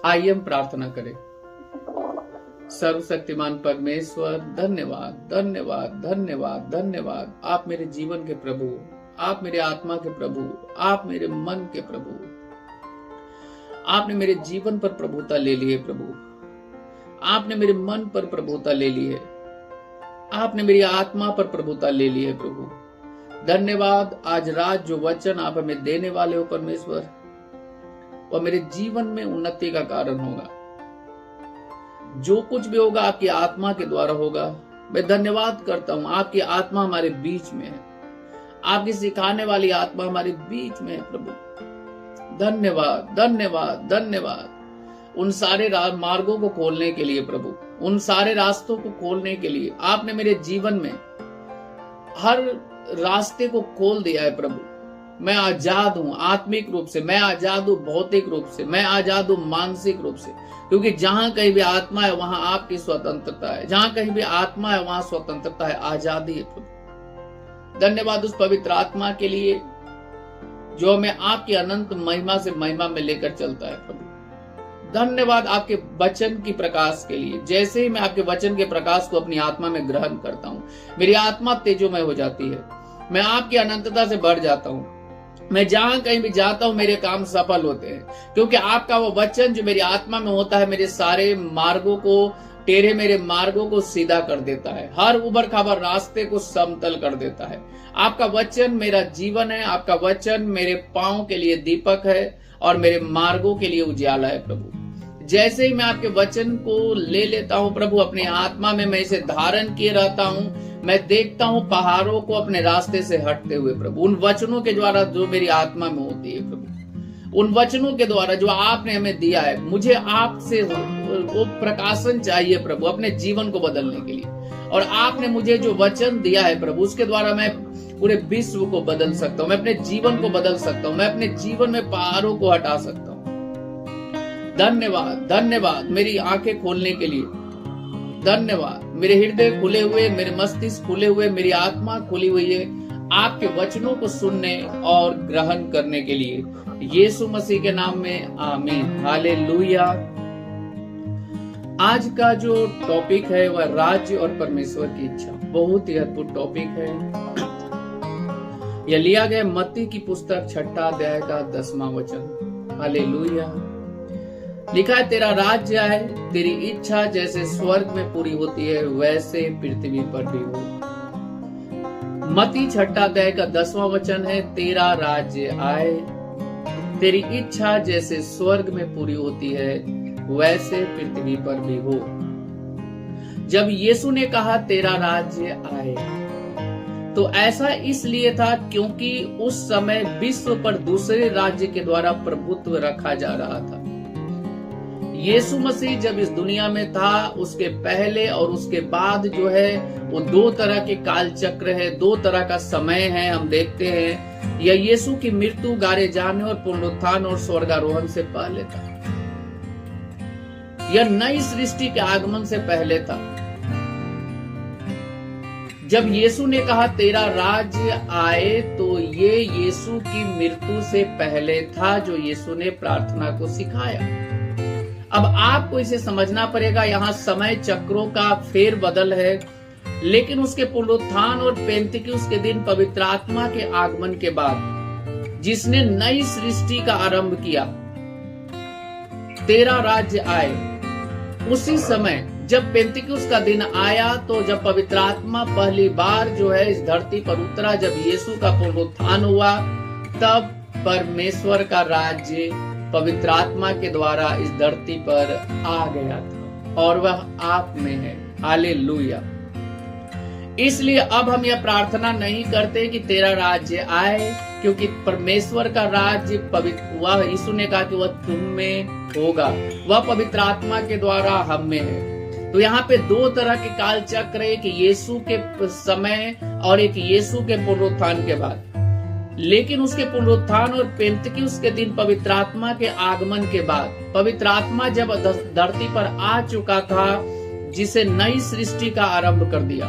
आइए हम प्रार्थना करें। सर्वशक्तिमान परमेश्वर, धन्यवाद धन्यवाद धन्यवाद धन्यवाद। आप मेरे जीवन के प्रभु, आप मेरे आत्मा के प्रभु, आप मेरे मन के प्रभु। आपने मेरे जीवन पर प्रभुता ले ली है प्रभु, आपने मेरे मन पर प्रभुता ले ली है, आपने मेरी आत्मा पर प्रभुता ले ली है प्रभु। धन्यवाद। आज रात जो वचन आप हमें देने वाले हो परमेश्वर, वह मेरे जीवन में उन्नति का कारण होगा। जो कुछ भी होगा आपकी आत्मा के द्वारा होगा। मैं धन्यवाद करता हूं, आपकी आत्मा हमारे बीच में है, आपकी सिखाने वाली आत्मा हमारे बीच में है प्रभु। धन्यवाद धन्यवाद धन्यवाद। उन सारे मार्गों को खोलने के लिए प्रभु, उन सारे रास्तों को खोलने के लिए आपने मेरे जीवन में हर रास्ते को खोल दिया है प्रभु। मैं आजाद हूं आत्मिक रूप से, मैं आजाद हूं भौतिक रूप से, मैं आजाद हूं मानसिक रूप से, क्योंकि जहां कहीं भी आत्मा है वहां आपकी स्वतंत्रता है, जहां कहीं भी आत्मा है वहां स्वतंत्रता है, आजादी है प्रभु। धन्यवाद उस पवित्र आत्मा के लिए जो हमें आपकी अनंत महिमा से महिमा में लेकर चलता है प्रभु। धन्यवाद आपके वचन की प्रकाश के लिए। जैसे ही मैं आपके वचन के प्रकाश को अपनी आत्मा में ग्रहण करता हूं, मेरी आत्मा तेजोमय हो जाती है, मैं आपकी अनंतता से बढ़ जाता हूं। मैं जहां कहीं भी जाता हूं मेरे काम सफल होते हैं, क्योंकि आपका वो वचन जो मेरी आत्मा में होता है मेरे सारे मार्गों को, टेढ़े मेरे मार्गों को सीधा कर देता है, हर उबड़ खाबड़ रास्ते को समतल कर देता है। आपका वचन मेरा जीवन है, आपका वचन मेरे पांव के लिए दीपक है और मेरे मार्गों के लिए उजियाला है प्रभु। जैसे ही मैं आपके वचन को ले लेता हूं प्रभु अपनी आत्मा में, मैं इसे धारण किए रहता हूं, मैं देखता हूं पहाड़ों को अपने रास्ते से हटते हुए प्रभु। उन वचनों के द्वारा जो मेरी आत्मा में होती है प्रभु, उन वचनों के द्वारा जो आपने हमें दिया है, मुझे आपसे वो प्रकाशन चाहिए प्रभु अपने जीवन को बदलने के लिए। और आपने मुझे जो वचन दिया है प्रभु, उसके द्वारा मैं पूरे विश्व को बदल सकता हूँ, मैं अपने जीवन को बदल सकता हूँ, मैं अपने जीवन में पहाड़ों को हटा सकता हूँ। धन्यवाद धन्यवाद मेरी आंखें खोलने के लिए, धन्यवाद मेरे हृदय खुले हुए, मेरे मस्तिष्क खुले हुए, मेरी आत्मा खुली हुई है आपके वचनों को सुनने और ग्रहण करने के लिए। यीशु मसीह के नाम में आमीन, हालेलुया। आज का जो टॉपिक है वह राज्य और परमेश्वर की इच्छा। बहुत ही अद्भुत टॉपिक है। यह लिया गया मत्ती की पुस्तक 6 अध्याय का 10वां वचन। हालेलुया। लिखा है, तेरा राज्य आए, तेरी इच्छा जैसे स्वर्ग में पूरी होती है वैसे पृथ्वी पर भी हो। मत्ती 6 अध्याय का 10वां वचन है, तेरा राज्य आए, तेरी इच्छा जैसे स्वर्ग में पूरी होती है वैसे पृथ्वी पर भी हो। जब यीशु ने कहा तेरा राज्य आए, तो ऐसा इसलिए था क्योंकि उस समय विश्व पर दूसरे राज्य के द्वारा प्रभुत्व रखा जा रहा था। यीशु मसीह जब इस दुनिया में था, उसके पहले और उसके बाद जो है वो 2 तरह के काल चक्र है, 2 तरह का समय है। हम देखते हैं यह यीशु की मृत्यु, गारे जाने और पुनरुत्थान और स्वर्गारोहण से पहले था। यह नई सृष्टि के आगमन से पहले था। जब यीशु ने कहा तेरा राज्य आए, तो ये यीशु की मृत्यु से पहले था, जो यीशु ने प्रार्थना को सिखाया। अब आपको इसे समझना पड़ेगा, यहाँ समय चक्रों का फेर बदल है, लेकिन उसके पुनरुत्थान और पेंतिकुस्त के दिन पवित्र आत्मा के आगमन के बाद जिसने नई सृष्टि का आरंभ किया, तेरा राज्य आए, उसी समय जब पेंतिकुस्त का दिन आया, तो जब पवित्र आत्मा पहली बार जो है इस धरती पर उतरा, जब यीशु का पुनरुत्थान हुआ, तब परमेश्वर का राज्य पवित्र आत्मा के द्वारा इस धरती पर आ गया था और वह आप में है। हालेलुया। इसलिए अब हम यह प्रार्थना नहीं करते कि तेरा राज्य आए, क्योंकि परमेश्वर का राज्य पवित्र, वह यीशु ने कहा कि वह तुम में होगा, वह पवित्र आत्मा के द्वारा हम में है। तो यहाँ पे 2 तरह के काल चक्र है, एक यीशु के समय और एक यीशु के पुनरुत्थान के बाद। लेकिन उसके पुनरुत्थान और पेंतिकुस्त के दिन पवित्र आत्मा के आगमन के बाद, पवित्र आत्मा जब धरती पर आ चुका था, जिसे नई सृष्टि का आरंभ कर दिया,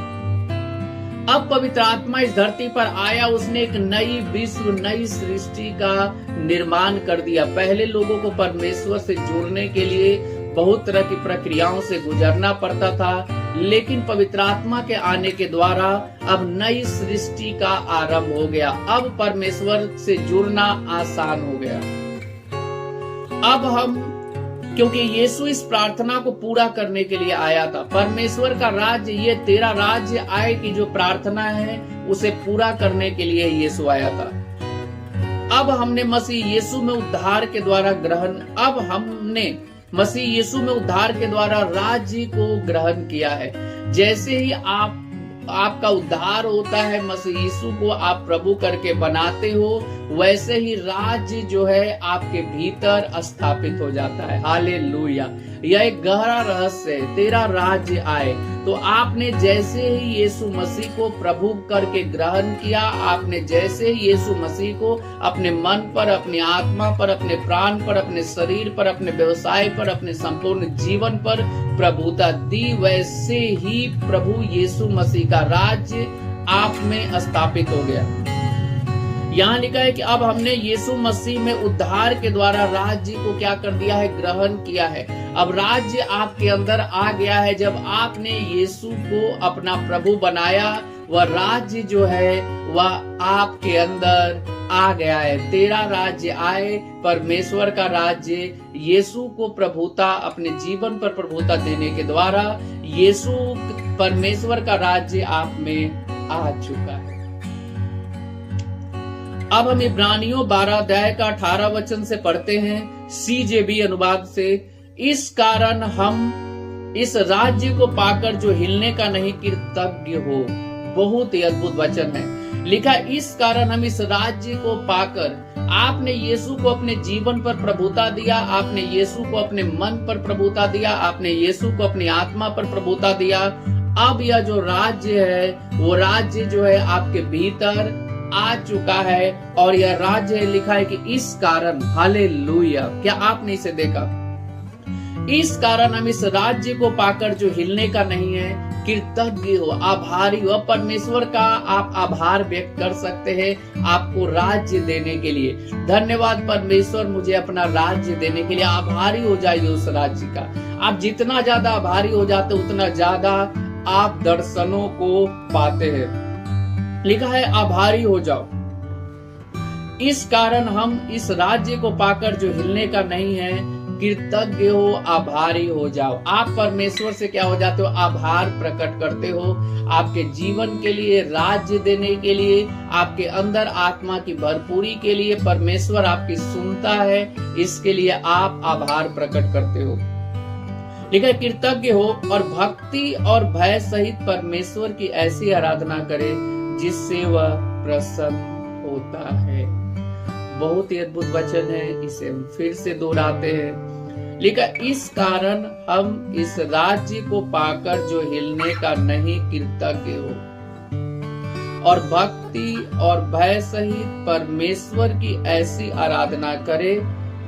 अब पवित्र आत्मा इस धरती पर आया, उसने एक नई विश्व, नई सृष्टि का निर्माण कर दिया। पहले लोगों को परमेश्वर से जुड़ने के लिए बहुत तरह की प्रक्रियाओं से गुजरना पड़ता था, लेकिन पवित्र आत्मा के आने के द्वारा अब नई सृष्टि का आरंभ हो गया। अब परमेश्वर से जुड़ना आसान हो गया। अब हम, क्योंकि यीशु इस प्रार्थना को पूरा करने के लिए आया था। परमेश्वर का राज्य, ये तेरा राज्य आए की जो प्रार्थना है उसे पूरा करने के लिए यीशु आया था। अब हमने मसीह यीशु में उद्धार के द्वारा मसीह यीशु में उद्धार के द्वारा राज्य को ग्रहण किया है। जैसे ही आपका उद्धार होता है, मसीह यीशु को आप प्रभु करके बनाते हो, वैसे ही राज्य जो है आपके भीतर स्थापित हो जाता है। हालेलुया। यह एक गहरा रहस्य है। तेरा राज्य आए, तो आपने जैसे ही यीशु मसीह को प्रभु करके ग्रहण किया, आपने जैसे ही यीशु मसीह को अपने मन पर, अपनी आत्मा पर, अपने प्राण पर, अपने शरीर पर, अपने व्यवसाय पर, अपने संपूर्ण जीवन पर प्रभुता दी, वैसे ही प्रभु यीशु मसीह का राज्य आप में स्थापित हो गया। यहाँ लिखा है कि अब हमने यीशु मसीह में उद्धार के द्वारा राज्य को क्या कर दिया है, ग्रहण किया है। अब राज्य आपके अंदर आ गया है। जब आपने यीशु को अपना प्रभु बनाया, वह राज्य जो है वह आपके अंदर आ गया है। तेरा राज्य आए, परमेश्वर का राज्य, यीशु को प्रभुता, अपने जीवन पर प्रभुता देने के द्वारा यीशु परमेश्वर का राज्य आप में आ चुका है। अब हम इब्रानियों 12 अध्याय का 18 वचन से पढ़ते हैं, सीजेबी अनुवाद से। इस कारण हम इस राज्य को पाकर जो हिलने का नहीं कृतज्ञ हो। बहुत ही अद्भुत वचन है। लिखा, इस कारण हम इस राज्य को पाकर, आपने यीशु को अपने जीवन पर प्रभुता दिया, आपने यीशु को अपने मन पर प्रभुता दिया, आपने यीशु को अपनी आत्मा पर प्रभुता दिया। अब यह जो राज्य है, वो राज्य जो है आपके भीतर आ चुका है। और यह राज्य लिखा है कि इस कारण, हालेलुया, क्या आपने इसे देखा? इस कारण हम इस राज्य को पाकर जो हिलने का नहीं है, कृतज्ञ हो, आभारी हो। परमेश्वर का आप आभार व्यक्त कर सकते हैं आपको राज्य देने के लिए। धन्यवाद परमेश्वर, मुझे अपना राज्य देने के लिए। आभारी हो जाइए उस राज्य का। आप जितना ज्यादा आभारी हो जाते, उतना ज्यादा आप दर्शनों को पाते हैं। लिखा है, आभारी हो जाओ। इस कारण हम इस राज्य को पाकर जो हिलने का नहीं है, कृतज्ञ हो, आभारी हो जाओ। आप परमेश्वर से क्या हो जाते हो? आभार प्रकट करते हो। आपके जीवन के लिए, राज्य देने के लिए, आपके अंदर आत्मा की भरपूरी के लिए परमेश्वर आपकी सुनता है, इसके लिए आप आभार प्रकट करते हो। लिखा है, कृतज्ञ हो और भक्ति और भय सहित परमेश्वर की ऐसी आराधना करें जिससे वह प्रसन्न होता है। बहुत ही अद्भुत वचन है, इसे हम फिर से दोहराते हैं। लिखा, इस कारण हम इस राज्य को पाकर जो हिलने का नहीं कृतज्ञ हो और भक्ति और भय सहित परमेश्वर की ऐसी आराधना करे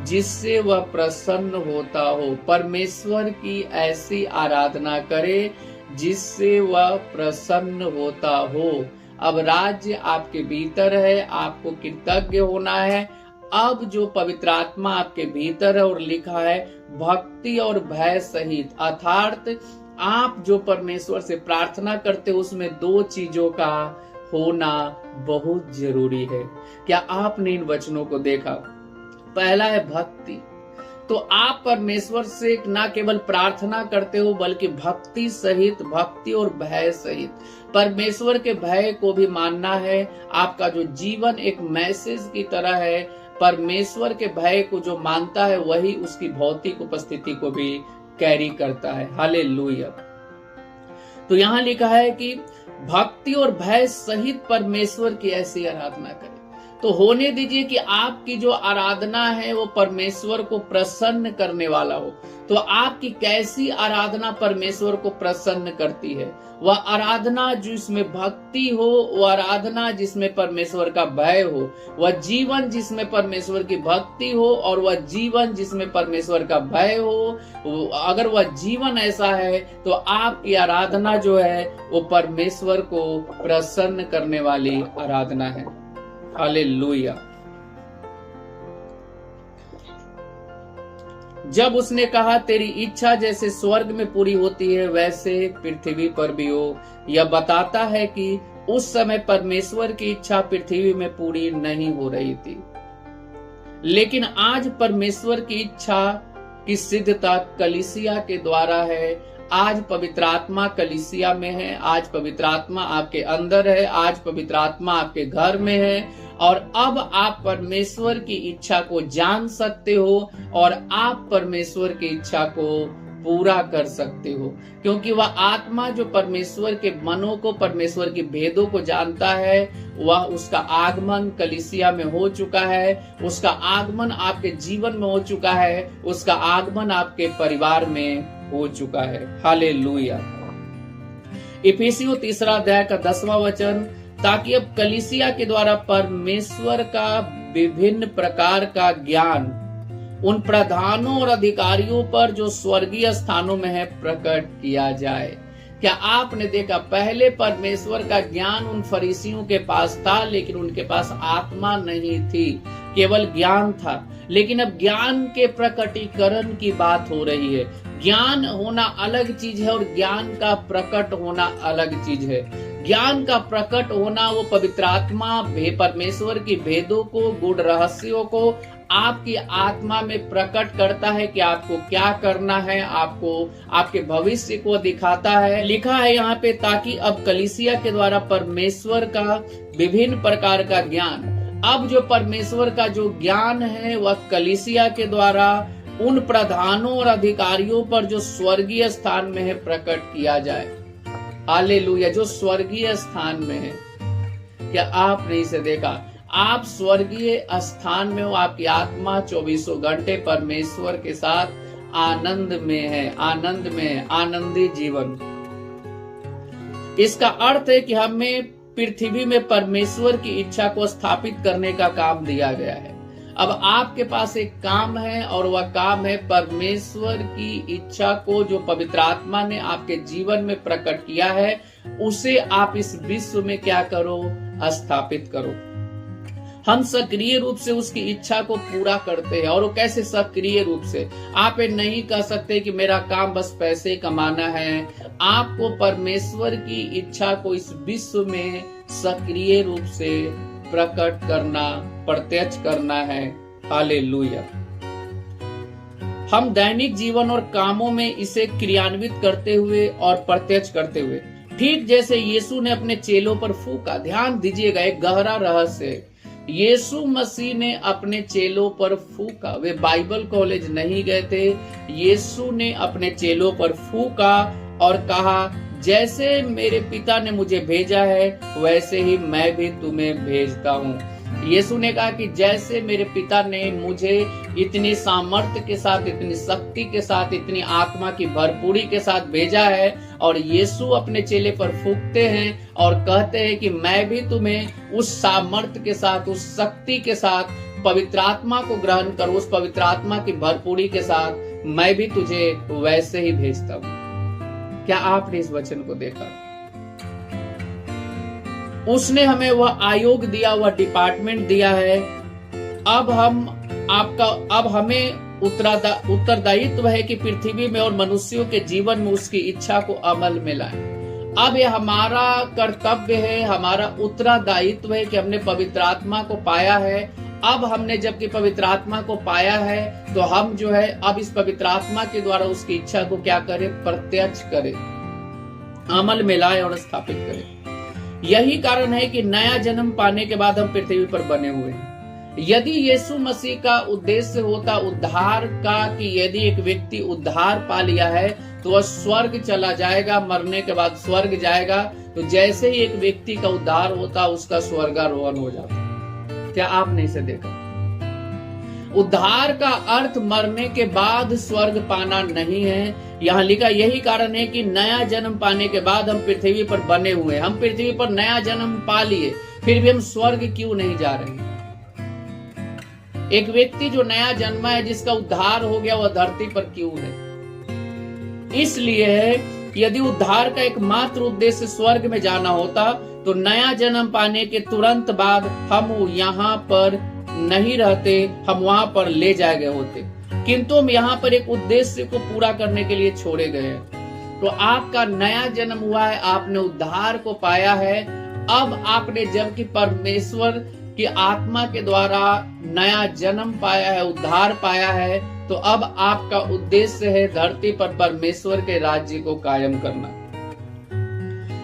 जिससे वह प्रसन्न होता हो। परमेश्वर की ऐसी आराधना करे जिससे वह प्रसन्न होता हो। अब राज्य आपके भीतर है, आपको कृतज्ञ होना है। अब जो पवित्र आत्मा आपके भीतर है और लिखा है भक्ति और भय सहित, अर्थात आप जो परमेश्वर से प्रार्थना करते हो उसमें दो चीजों का होना बहुत जरूरी है। क्या आपने इन वचनों को देखा? पहला है भक्ति। तो आप परमेश्वर से न केवल प्रार्थना करते हो बल्कि भक्ति सहित, भक्ति और भय सहित परमेश्वर के भय को भी मानना है। आपका जो जीवन एक मैसेज की तरह है। परमेश्वर के भय को जो मानता है वही उसकी भौतिक उपस्थिति को भी कैरी करता है। हालेलुया। तो यहाँ लिखा है कि भक्ति और भय सहित परमेश्वर की ऐसी आराधना करें। तो होने दीजिए कि आपकी जो आराधना है वो परमेश्वर को प्रसन्न करने वाला हो। तो आपकी कैसी आराधना परमेश्वर को प्रसन्न करती है? वह आराधना जिसमें भक्ति हो, वह आराधना जिसमें परमेश्वर का भय हो, वह जीवन जिसमें परमेश्वर की भक्ति हो और वह जीवन जिसमें परमेश्वर का भय हो। अगर वह जीवन ऐसा है तो आपकी आराधना जो है वो परमेश्वर को प्रसन्न करने वाली आराधना है। हालेलुया। जब उसने कहा तेरी इच्छा जैसे स्वर्ग में पूरी होती है वैसे पृथ्वी पर भी हो, यह बताता है कि उस समय परमेश्वर की इच्छा पृथ्वी में पूरी नहीं हो रही थी, लेकिन आज परमेश्वर की इच्छा की सिद्धता कलीसिया के द्वारा है। आज पवित्र आत्मा कलीसिया में है, आज पवित्र आत्मा आपके अंदर है, आज पवित्र आत्मा आपके घर में है और अब आप परमेश्वर की इच्छा को जान सकते हो और आप परमेश्वर की इच्छा को पूरा कर सकते हो, क्योंकि वह आत्मा जो परमेश्वर के मनों को, परमेश्वर की भेदों को जानता है, वह उसका आगमन कलीसिया में हो चुका है, उसका आगमन आपके जीवन में हो चुका है, उसका आगमन आपके परिवार में हो चुका है। हालेलुया। इफिसियों 3 अध्याय का 10वां वचन, ताकि अब कलीसिया के द्वारा परमेश्वर का विभिन्न प्रकार का ज्ञान उन प्रधानों और अधिकारियों पर जो स्वर्गीय स्थानों में है प्रकट किया जाए। क्या आपने देखा, पहले परमेश्वर का ज्ञान उन फरीसियों के पास था, लेकिन उनके पास आत्मा नहीं थी, केवल ज्ञान था। लेकिन अब ज्ञान के प्रकटीकरण की बात हो रही है। ज्ञान होना अलग चीज है और ज्ञान का प्रकट होना अलग चीज है। ज्ञान का प्रकट होना वो पवित्र आत्मा परमेश्वर की भेदों को, गूढ़ रहस्यों को आपकी आत्मा में प्रकट करता है कि आपको क्या करना है, आपको आपके भविष्य को दिखाता है। लिखा है यहाँ पे, ताकि अब कलीसिया के द्वारा परमेश्वर का विभिन्न प्रकार का ज्ञान, अब जो परमेश्वर का जो ज्ञान है वह कलीसिया के द्वारा उन प्रधानों और अधिकारियों पर जो स्वर्गीय स्थान में है प्रकट किया जाए। हालेलुया। जो स्वर्गीय स्थान में है, क्या आपने इसे देखा? आप स्वर्गीय स्थान में हो, आपकी आत्मा 24 घंटे परमेश्वर के साथ आनंद में है, आनंद में है, आनंदी जीवन। इसका अर्थ है कि हमें पृथ्वी में परमेश्वर की इच्छा को स्थापित करने का काम दिया गया है। अब आपके पास एक काम है और वह काम है परमेश्वर की इच्छा को जो पवित्र आत्मा ने आपके जीवन में प्रकट किया है, उसे आप इस विश्व में क्या करो? स्थापित करो। हम सक्रिय रूप से उसकी इच्छा को पूरा करते हैं। और वो कैसे? सक्रिय रूप से। आप ये नहीं कह सकते कि मेरा काम बस पैसे कमाना है। आपको परमेश्वर की इच्छा को इस विश्व में सक्रिय रूप से प्रकट करना, प्रत्यक्ष करना है। हालेलुया। हम दैनिक जीवन और कामों में इसे क्रियान्वित करते हुए और प्रत्यक्ष करते हुए, ठीक जैसे यीशु ने अपने चेलों पर फूंका। ध्यान दीजिएगा, एक गहरा रहस्य। यीशु मसीह ने अपने चेलों पर फूंका। वे बाइबल कॉलेज नहीं गए थे। यीशु ने अपने चेलों पर फूंका और कहा, जैसे मेरे पिता ने मुझे भेजा है वैसे ही मैं भी तुम्हें भेजता हूँ। यीशु ने कहा कि जैसे मेरे पिता ने मुझे इतनी सामर्थ्य के साथ, इतनी शक्ति के साथ, इतनी आत्मा की भरपूरी के साथ भेजा है, और यीशु अपने चेले पर फूंकते हैं और कहते हैं कि मैं भी तुम्हें उस सामर्थ्य के साथ, उस शक्ति के साथ पवित्र आत्मा को ग्रहण करो, उस पवित्र आत्मा की भरपूरी के साथ मैं भी तुझे वैसे ही भेजता हूँ। क्या आपने इस वचन को देखा? उसने हमें वह आयोग दिया, वह डिपार्टमेंट दिया है। अब हमें उत्तरदायित्व है कि पृथ्वी में और मनुष्यों के जीवन में उसकी इच्छा को अमल में लाएं। अब ये हमारा कर्तव्य है, हमारा उत्तरदायित्व है कि हमने पवित्र आत्मा को पाया है। अब हमने जबकि पवित्र आत्मा को पाया है तो हम जो है अब इस पवित्र आत्मा के द्वारा उसकी इच्छा को क्या करें? प्रत्यक्ष करें, अमल में लाए और स्थापित करें। यही कारण है कि नया जन्म पाने के बाद हम पृथ्वी पर बने हुए हैं। यदि यीशु मसीह का उद्देश्य होता उद्धार का, कि यदि एक व्यक्ति उद्धार पा लिया है तो वह स्वर्ग चला जाएगा, मरने के बाद स्वर्ग जाएगा, तो जैसे ही एक व्यक्ति का उद्धार होता उसका स्वर्गारोहण हो जाता। क्या आपने इसे देखा? उद्धार का अर्थ मरने के बाद स्वर्ग पाना नहीं है। यहाँ लिखा यही कारण है कि नया जन्म पाने के बाद हम पृथ्वी पर बने हुए, हम पृथ्वी पर नया जन्म पा लिए, फिर भी हम स्वर्ग क्यों नहीं जा रहे? एक व्यक्ति जो नया जन्मा है, जिसका उद्धार हो गया, वह धरती पर क्यों है? इसलिए है यदि उद्धार का एकमात्र उद्देश्य स्वर्ग में जाना होता तो नया जन्म पाने के तुरंत बाद हम यहाँ पर नहीं रहते, हम वहां पर ले जाए गए होते, किंतु हम यहाँ पर एक उद्देश्य को पूरा करने के लिए छोड़े गए हैं। तो आपका नया जन्म हुआ है, आपने उद्धार को पाया है। अब आपने जबकि परमेश्वर की आत्मा के द्वारा नया जन्म पाया है, उद्धार पाया है, तो अब आपका उद्देश्य है धरती पर परमेश्वर के राज्य को कायम करना।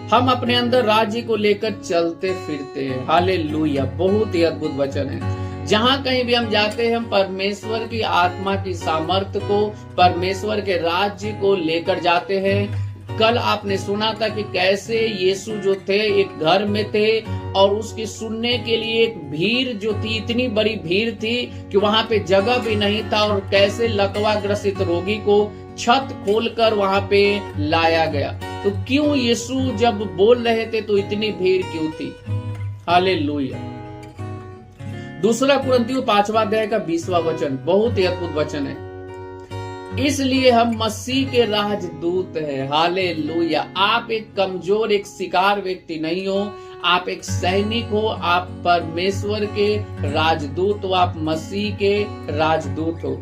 हम अपने अंदर राज्य को लेकर चलते फिरते हैं। हालेलुया, बहुत ही अद्भुत वचन है। जहां कहीं भी हम जाते हैं, हम परमेश्वर की आत्मा की सामर्थ्य को, परमेश्वर के राज्य को लेकर जाते हैं। कल आपने सुना था कि कैसे यीशु जो थे एक घर में थे और उसकी सुनने के लिए एक भीड़ जो थी, इतनी बड़ी भीड़ थी कि वहां पे जगह भी नहीं था, और कैसे लकवा ग्रसित रोगी को छत खोलकर वहां पे लाया गया। तो क्यों यीशु जब बोल रहे थे तो इतनी भीड़ क्यों थी? हालेलुया। दूसरा कुरिन्थियों 5वां अध्याय का 20वां वचन बहुत ही अद्भुत वचन है। इसलिए हम मसीह के राजदूत हैं। हालेलुया। आप एक कमजोर, एक शिकार व्यक्ति नहीं हो, आप एक सैनिक हो, आप परमेश्वर के राजदूत हो, आप मसीह के राजदूत हो।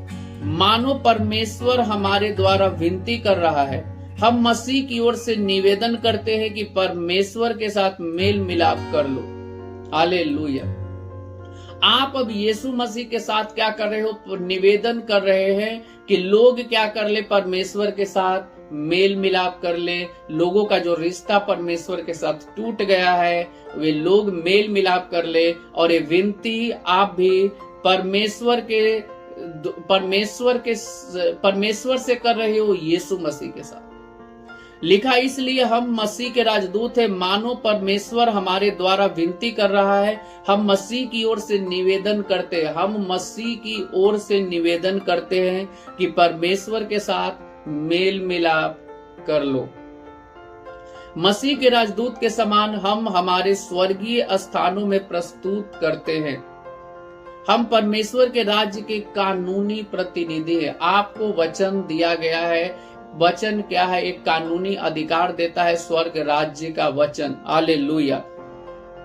मानो परमेश्वर हमारे द्वारा विनती कर रहा है। हम मसीह की ओर से निवेदन करते हैं कि परमेश्वर के साथ मेल मिलाप कर लो। हालेलुया। आप अब यीशु मसीह के साथ क्या कर रहे हो? निवेदन कर रहे हैं कि लोग क्या कर ले? परमेश्वर के साथ मेल मिलाप कर ले। लोगों का जो रिश्ता परमेश्वर के साथ टूट गया है, वे लोग मेल मिलाप कर ले। और ये विनती आप भी परमेश्वर से कर रहे हो यीशु मसीह के साथ। लिखा इसलिए हम मसीह के राजदूत हैं। मानो परमेश्वर हमारे द्वारा विनती कर रहा है। हम मसीह की ओर से निवेदन करते हैं, हम मसीह की ओर से निवेदन करते हैं कि परमेश्वर के साथ मेल मिलाप कर लो। मसीह के राजदूत के समान हम हमारे स्वर्गीय स्थानों में प्रस्तुत करते हैं। हम परमेश्वर के राज्य के कानूनी प्रतिनिधि हैं। आपको वचन दिया गया है। वचन क्या है? एक कानूनी अधिकार देता है स्वर्ग राज्य का वचन। हालेलुया।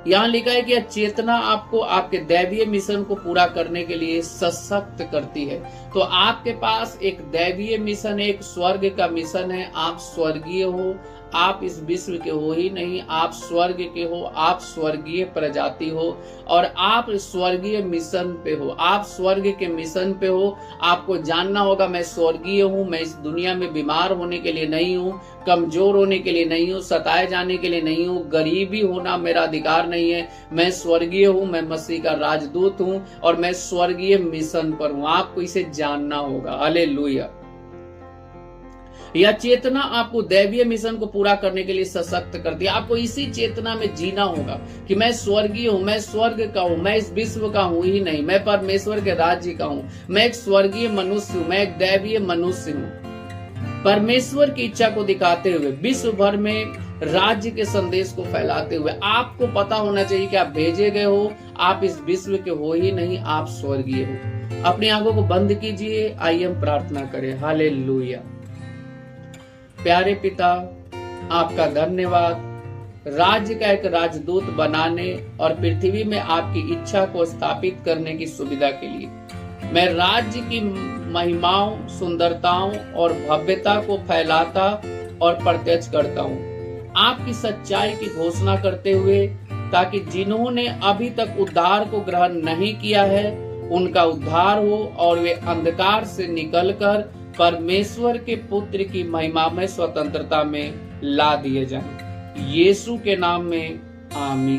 यहाँ लिखा है कि चेतना आपको आपके दैवीय मिशन को पूरा करने के लिए सशक्त करती है। तो आपके पास एक दैवीय मिशन, एक स्वर्ग का मिशन है। आप स्वर्गीय हो, आप इस विश्व के हो ही नहीं, आप स्वर्ग के हो, आप स्वर्गीय प्रजाति हो और आप स्वर्गीय मिशन पे हो। आप स्वर्ग के मिशन पे हो। आपको जानना होगा मैं स्वर्गीय हूँ, मैं इस दुनिया में बीमार होने के लिए नहीं हूँ, कमजोर होने के लिए नहीं हूँ, सताए जाने के लिए नहीं हूँ, गरीबी होना मेरा अधिकार नहीं है। मैं स्वर्गीय हूँ, मैं मसीह का राजदूत हूँ और मैं स्वर्गीय मिशन पर हूँ। आपको इसे जानना होगा। हालेलुया। यह चेतना आपको दैवीय मिशन को पूरा करने के लिए सशक्त करती है। आपको इसी चेतना में जीना होगा कि मैं स्वर्गीय हूँ, मैं स्वर्ग का हूँ, मैं इस विश्व का हूँ ही नहीं, मैं परमेश्वर के राज्य का हूँ, मैं एक स्वर्गीय मनुष्य हूँ, मैं एक दैवीय मनुष्य हूँ। परमेश्वर की इच्छा को दिखाते हुए विश्व भर में राज्य के संदेश को फैलाते हुए आपको पता होना चाहिए कि आप भेजे गए हो, आप इस विश्व के हो ही नहीं, आप स्वर्गीय हो। अपनी आंखों को बंद कीजिए, आइए हम प्रार्थना करें। हालेलुया। प्यारे पिता, आपका धन्यवाद राज्य का एक राजदूत बनाने और पृथ्वी में आपकी इच्छा को स्थापित करने की सुविधा के लिए। मैं राज्य की महिमाओं, सुंदरताओं और भव्यता को फैलाता और प्रत्यक्ष करता हूँ, आपकी सच्चाई की घोषणा करते हुए, ताकि जिन्होंने अभी तक उद्धार को ग्रहण नहीं किया है उनका उद्धार हो और वे अंधकार से निकलकर परमेश्वर के पुत्र की महिमा में स्वतंत्रता में ला दिए जाएं। यीशु के नाम में आमीन।